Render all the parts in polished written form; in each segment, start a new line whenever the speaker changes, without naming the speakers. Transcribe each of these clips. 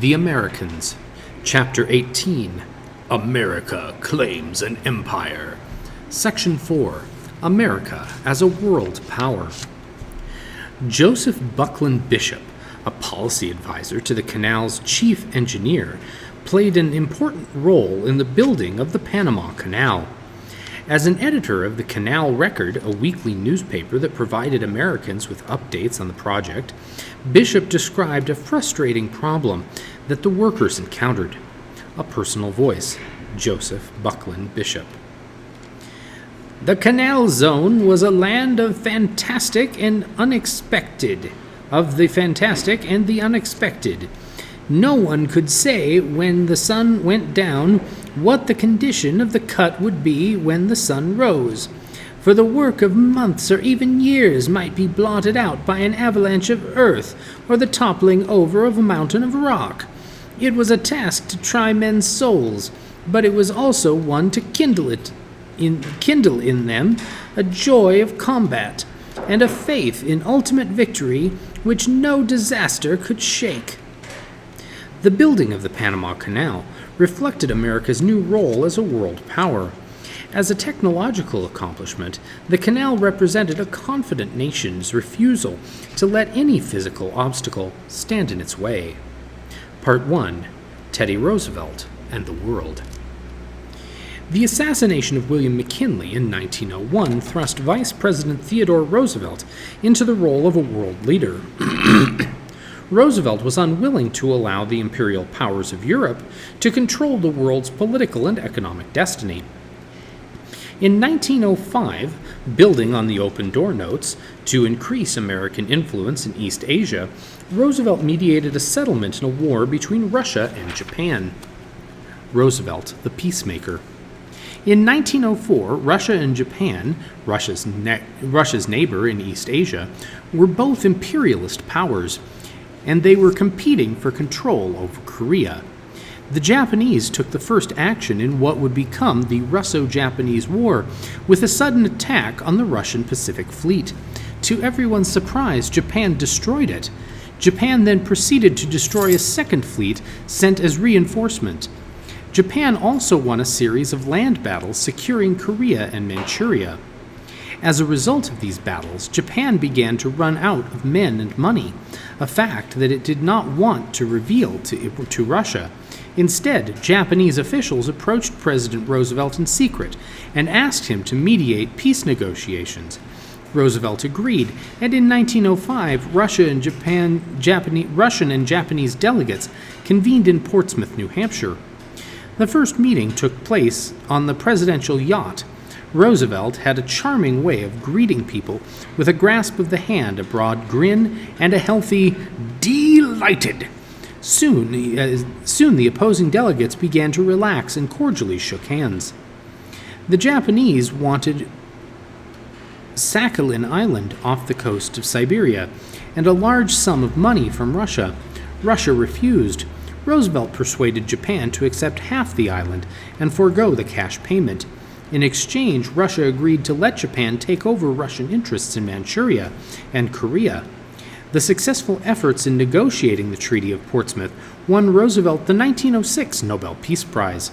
The Americans, Chapter 18, America Claims an Empire. Section 4, America as a World Power. Joseph Buckland Bishop, a policy advisor to the canal's chief engineer, played an important role in the building of the Panama Canal. As an editor of the Canal Record, a weekly newspaper that provided Americans with updates on the project, Bishop described a frustrating problem that the workers encountered. A personal voice, Joseph Buckland Bishop. The canal zone was a land of the fantastic and the unexpected. No one could say when the sun went down what the condition of the cut would be when the sun rose, for the work of months or even years might be blotted out by an avalanche of earth or the toppling over of a mountain of rock. It was a task to try men's souls, but it was also one to kindle in them a joy of combat and a faith in ultimate victory which no disaster could shake. The building of the Panama Canal reflected America's new role as a world power. As a technological accomplishment, the canal represented a confident nation's refusal to let any physical obstacle stand in its way. Part 1. Teddy Roosevelt and the World. The assassination of William McKinley in 1901 thrust Vice President Theodore Roosevelt into the role of a world leader. Roosevelt was unwilling to allow the imperial powers of Europe to control the world's political and economic destiny. In 1905, building on the Open Door Notes to increase American influence in East Asia, Roosevelt mediated a settlement in a war between Russia and Japan. Roosevelt, the peacemaker. In 1904, Russia and Japan, Russia's neighbor in East Asia, were both imperialist powers, and they were competing for control over Korea. The Japanese took the first action in what would become the Russo-Japanese War, with a sudden attack on the Russian Pacific Fleet. To everyone's surprise, Japan destroyed it. Japan then proceeded to destroy a second fleet sent as reinforcement. Japan also won a series of land battles securing Korea and Manchuria. As a result of these battles, Japan began to run out of men and money, a fact that it did not want to reveal to Russia. Instead, Japanese officials approached President Roosevelt in secret and asked him to mediate peace negotiations. Roosevelt agreed, and in 1905, Russian and Japanese delegates convened in Portsmouth, New Hampshire. The first meeting took place on the presidential yacht. Roosevelt had a charming way of greeting people with a grasp of the hand, a broad grin, and a healthy "delighted." Soon the opposing delegates began to relax and cordially shook hands. The Japanese wanted Sakhalin Island off the coast of Siberia and a large sum of money from Russia. Russia refused. Roosevelt persuaded Japan to accept half the island and forego the cash payment. In exchange, Russia agreed to let Japan take over Russian interests in Manchuria and Korea. The successful efforts in negotiating the Treaty of Portsmouth won Roosevelt the 1906 Nobel Peace Prize.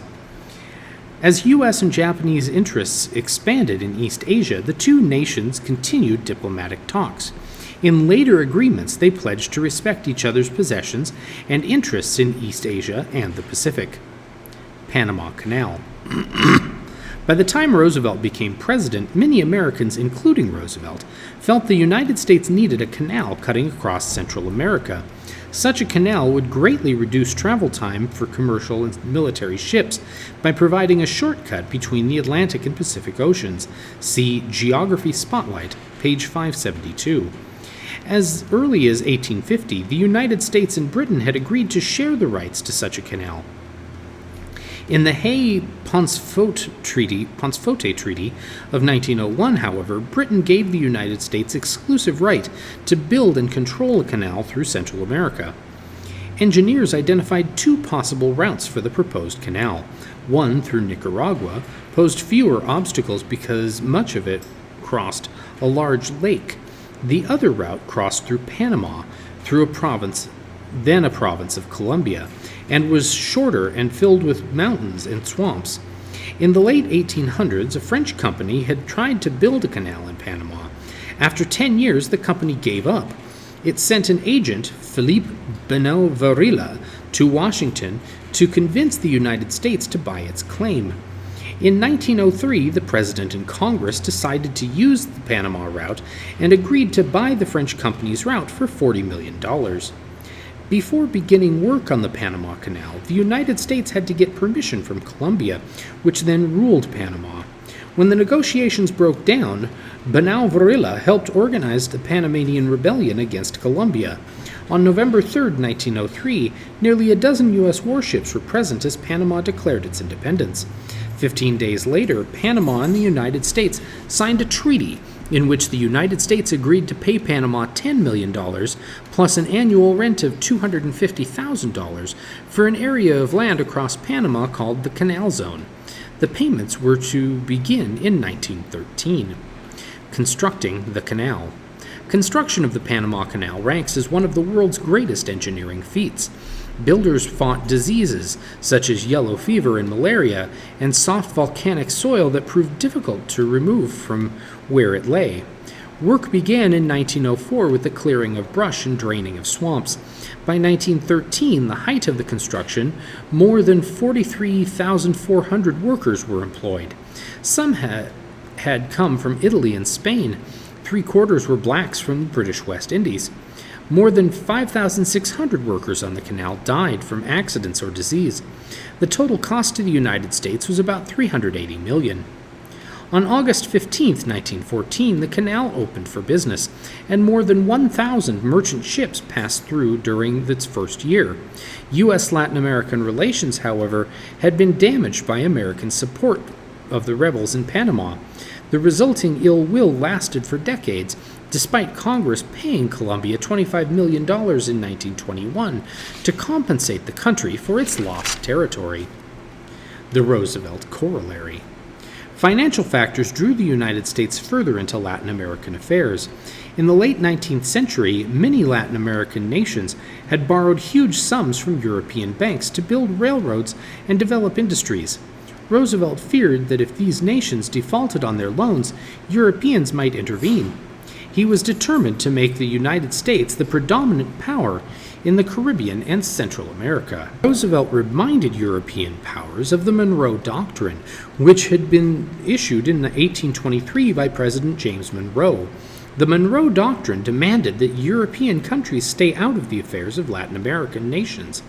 As U.S. and Japanese interests expanded in East Asia, the two nations continued diplomatic talks. In later agreements, they pledged to respect each other's possessions and interests in East Asia and the Pacific. Panama Canal. By the time Roosevelt became president, many Americans, including Roosevelt, felt the United States needed a canal cutting across Central America. Such a canal would greatly reduce travel time for commercial and military ships by providing a shortcut between the Atlantic and Pacific Oceans. See Geography Spotlight, page 572. As early as 1850, the United States and Britain had agreed to share the rights to such a canal. In the Hay-Pauncefote Treaty of 1901, however, Britain gave the United States exclusive right to build and control a canal through Central America. Engineers identified two possible routes for the proposed canal. One, through Nicaragua, posed fewer obstacles because much of it crossed a large lake. The other route crossed through Panama, through a province then a province of Colombia, and was shorter and filled with mountains and swamps. In the late 1800s, a French company had tried to build a canal in Panama. After 10 years, the company gave up. It sent an agent, Philippe Benel Varela, to Washington to convince the United States to buy its claim. In 1903, the President and Congress decided to use the Panama route and agreed to buy the French company's route for $40 million. Before beginning work on the Panama Canal, the United States had to get permission from Colombia, which then ruled Panama. When the negotiations broke down, Benal Varela helped organize the Panamanian Rebellion against Colombia. On November 3, 1903, nearly a dozen U.S. warships were present as Panama declared its independence. 15 days later, Panama and the United States signed a treaty in which the United States agreed to pay Panama $10 million plus an annual rent of $250,000 for an area of land across Panama called the Canal Zone. The payments were to begin in 1913. Constructing the canal. Construction of the Panama Canal ranks as one of the world's greatest engineering feats. Builders fought diseases such as yellow fever and malaria, and soft volcanic soil that proved difficult to remove from where it lay. Work began in 1904 with the clearing of brush and draining of swamps. By 1913, the height of the construction, more than 43,400 workers were employed. Some had come from Italy and Spain. 3/4 were blacks from the British West Indies. More than 5,600 workers on the canal died from accidents or disease. The total cost to the United States was about $380 million. On August 15, 1914, the canal opened for business, and more than 1,000 merchant ships passed through during its first year. U.S.-Latin American relations, however, had been damaged by American support of the rebels in Panama. The resulting ill will lasted for decades, despite Congress paying Colombia $25 million in 1921 to compensate the country for its lost territory. The Roosevelt Corollary. Financial factors drew the United States further into Latin American affairs. In the late 19th century, many Latin American nations had borrowed huge sums from European banks to build railroads and develop industries. Roosevelt feared that if these nations defaulted on their loans, Europeans might intervene. He was determined to make the United States the predominant power in the Caribbean and Central America. Roosevelt reminded European powers of the Monroe Doctrine, which had been issued in 1823 by President James Monroe. The Monroe Doctrine demanded that European countries stay out of the affairs of Latin American nations.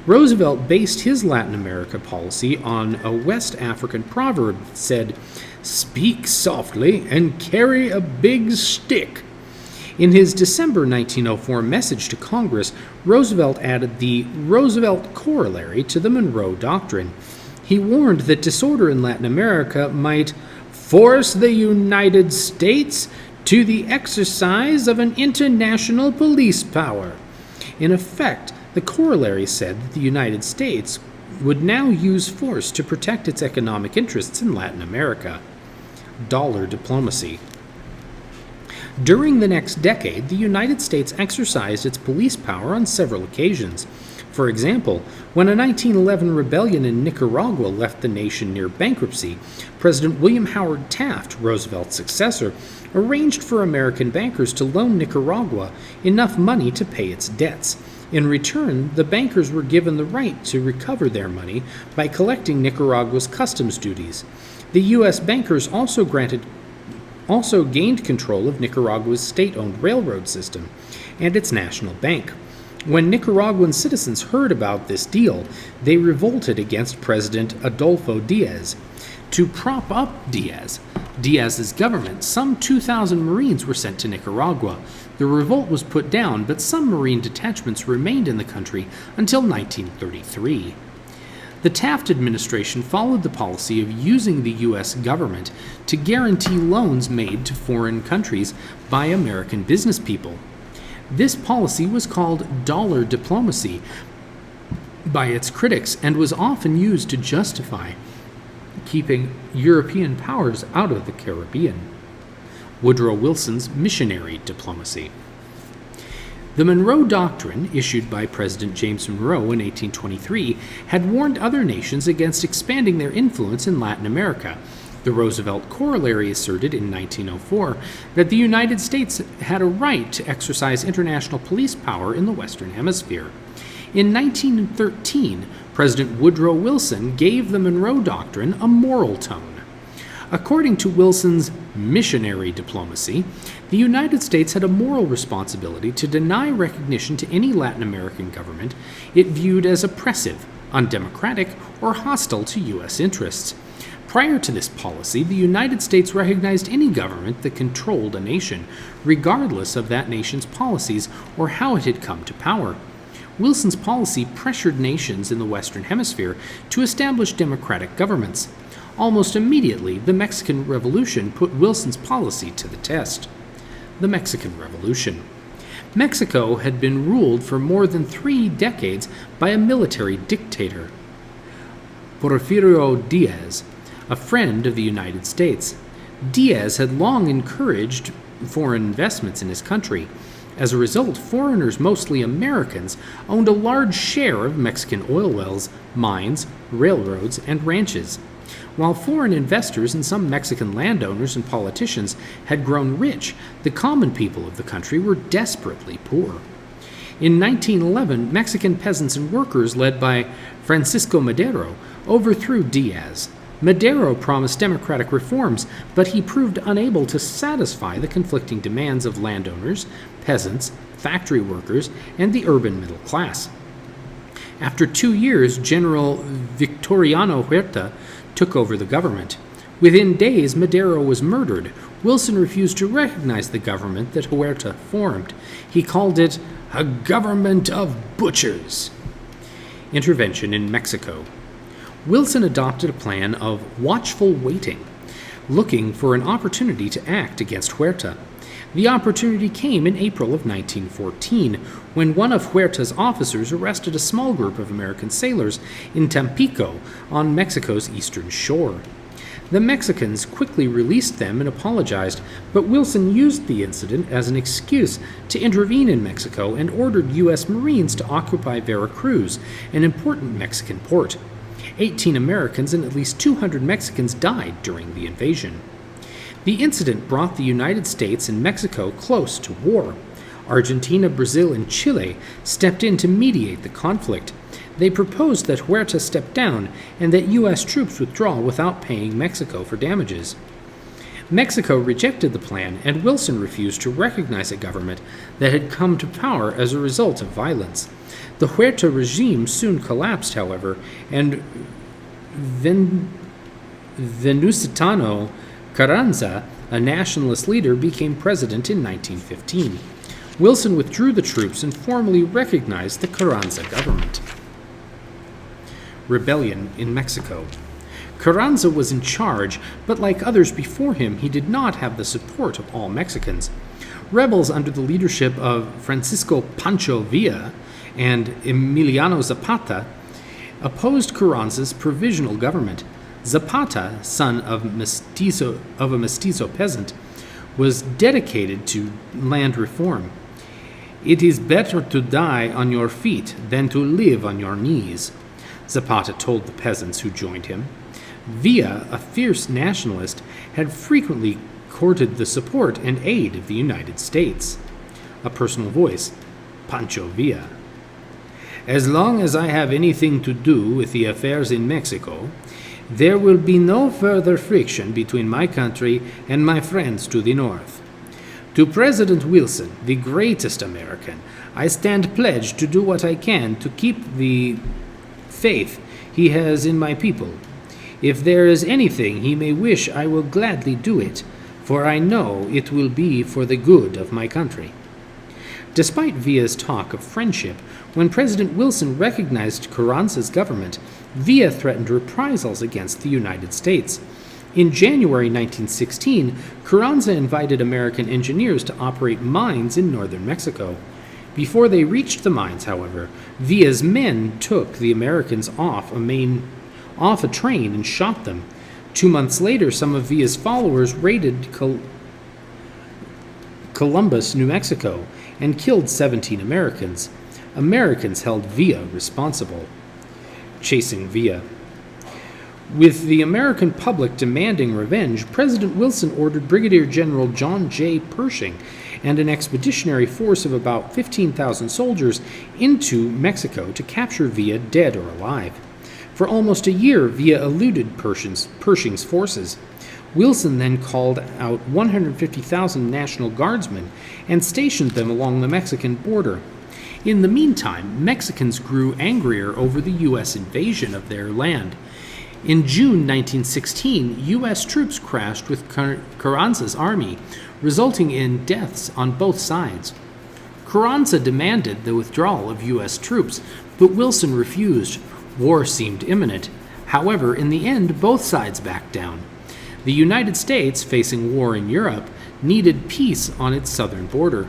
Roosevelt based his Latin America policy on a West African proverb that said, "Speak softly and carry a big stick." In his December 1904 message to Congress, Roosevelt added the Roosevelt Corollary to the Monroe Doctrine. He warned that disorder in Latin America might force the United States to the exercise of an international police power. In effect, the corollary said that the United States would now use force to protect its economic interests in Latin America. Dollar diplomacy. During the next decade, the United States exercised its police power on several occasions. For example, when a 1911 rebellion in Nicaragua left the nation near bankruptcy, President William Howard Taft, Roosevelt's successor, arranged for American bankers to loan Nicaragua enough money to pay its debts. In return, the bankers were given the right to recover their money by collecting Nicaragua's customs duties. The U.S. bankers also gained control of Nicaragua's state-owned railroad system and its national bank. When Nicaraguan citizens heard about this deal, they revolted against President Adolfo Diaz. To prop up Diaz's government, some 2,000 Marines were sent to Nicaragua. The revolt was put down, but some Marine detachments remained in the country until 1933. The Taft administration followed the policy of using the U.S. government to guarantee loans made to foreign countries by American business people. This policy was called dollar diplomacy by its critics and was often used to justify keeping European powers out of the Caribbean. Woodrow Wilson's missionary diplomacy. The Monroe Doctrine, issued by President James Monroe in 1823, had warned other nations against expanding their influence in Latin America. The Roosevelt Corollary asserted in 1904 that the United States had a right to exercise international police power in the Western Hemisphere. In 1913, President Woodrow Wilson gave the Monroe Doctrine a moral tone. According to Wilson's missionary diplomacy, the United States had a moral responsibility to deny recognition to any Latin American government it viewed as oppressive, undemocratic, or hostile to U.S. interests. Prior to this policy, the United States recognized any government that controlled a nation, regardless of that nation's policies or how it had come to power. Wilson's policy pressured nations in the Western Hemisphere to establish democratic governments. Almost immediately, the Mexican Revolution put Wilson's policy to the test. The Mexican Revolution. Mexico had been ruled for more than 3 decades by a military dictator, Porfirio Diaz, a friend of the United States. Diaz had long encouraged foreign investments in his country. As a result, foreigners, mostly Americans, owned a large share of Mexican oil wells, mines, railroads, and ranches. While foreign investors and some Mexican landowners and politicians had grown rich, the common people of the country were desperately poor. In 1911, Mexican peasants and workers led by Francisco Madero overthrew Diaz. Madero promised democratic reforms, but he proved unable to satisfy the conflicting demands of landowners, peasants, factory workers, and the urban middle class. After 2 years, General Victoriano Huerta took over the government. Within days, Madero was murdered. Wilson refused to recognize the government that Huerta formed. He called it a government of butchers. Intervention in Mexico. Wilson adopted a plan of watchful waiting, looking for an opportunity to act against Huerta. The opportunity came in April of 1914, when one of Huerta's officers arrested a small group of American sailors in Tampico on Mexico's eastern shore. The Mexicans quickly released them and apologized, but Wilson used the incident as an excuse to intervene in Mexico and ordered U.S. Marines to occupy Veracruz, an important Mexican port. 18 Americans and at least 200 Mexicans died during the invasion. The incident brought the United States and Mexico close to war. Argentina, Brazil, and Chile stepped in to mediate the conflict. They proposed that Huerta step down and that U.S. troops withdraw without paying Mexico for damages. Mexico rejected the plan, and Wilson refused to recognize a government that had come to power as a result of violence. The Huerta regime soon collapsed, however, and Venustiano Carranza, a nationalist leader, became president in 1915. Wilson withdrew the troops and formally recognized the Carranza government. Rebellion in Mexico. Carranza was in charge, but like others before him, he did not have the support of all Mexicans. Rebels under the leadership of Francisco Pancho Villa and Emiliano Zapata opposed Carranza's provisional government. Zapata, son of a mestizo peasant, was dedicated to land reform. "It is better to die on your feet than to live on your knees," Zapata told the peasants who joined him. Villa, a fierce nationalist, had frequently courted the support and aid of the United States. A personal voice, Pancho Villa. "As long as I have anything to do with the affairs in Mexico, there will be no further friction between my country and my friends to the north. To President Wilson, the greatest American, I stand pledged to do what I can to keep the faith he has in my people. If there is anything he may wish, I will gladly do it, for I know it will be for the good of my country." Despite Villa's talk of friendship, when President Wilson recognized Carranza's government, Villa threatened reprisals against the United States. In January 1916, Carranza invited American engineers to operate mines in northern Mexico. Before they reached the mines, however, Villa's men took the Americans off a train and shot them. 2 months later, some of Villa's followers raided Columbus, New Mexico. and killed 17 Americans. Americans held Villa responsible. Chasing Villa. With the American public demanding revenge, President Wilson ordered Brigadier General John J. Pershing and an expeditionary force of about 15,000 soldiers into Mexico to capture Villa dead or alive. For almost a year, Villa eluded Pershing's forces. Wilson then called out 150,000 National Guardsmen and stationed them along the Mexican border. In the meantime, Mexicans grew angrier over the U.S. invasion of their land. In June 1916, U.S. troops crashed with Carranza's army, resulting in deaths on both sides. Carranza demanded the withdrawal of U.S. troops, but Wilson refused. War seemed imminent. However, in the end, both sides backed down. The United States, facing war in Europe, needed peace on its southern border.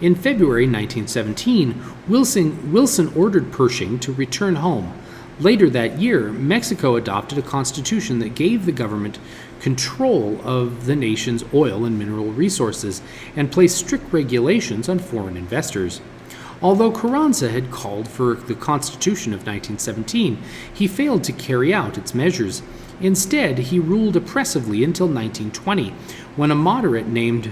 In February 1917, Wilson ordered Pershing to return home. Later that year, Mexico adopted a constitution that gave the government control of the nation's oil and mineral resources and placed strict regulations on foreign investors. Although Carranza had called for the Constitution of 1917, he failed to carry out its measures. Instead, he ruled oppressively until 1920, when a moderate named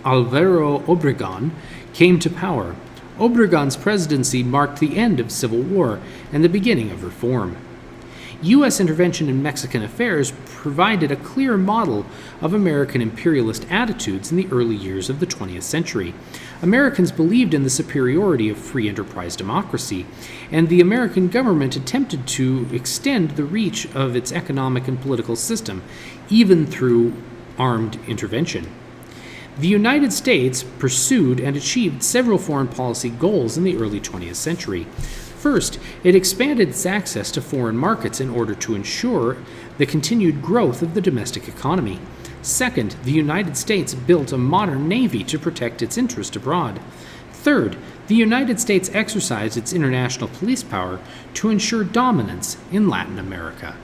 Alvaro Obregón came to power. Obregón's presidency marked the end of civil war and the beginning of reform. U.S. intervention in Mexican affairs provided a clear model of American imperialist attitudes in the early years of the 20th century. Americans believed in the superiority of free enterprise democracy, and the American government attempted to extend the reach of its economic and political system, even through armed intervention. The United States pursued and achieved several foreign policy goals in the early 20th century. First, it expanded its access to foreign markets in order to ensure the continued growth of the domestic economy. Second, the United States built a modern navy to protect its interest abroad. Third, the United States exercised its international police power to ensure dominance in Latin America.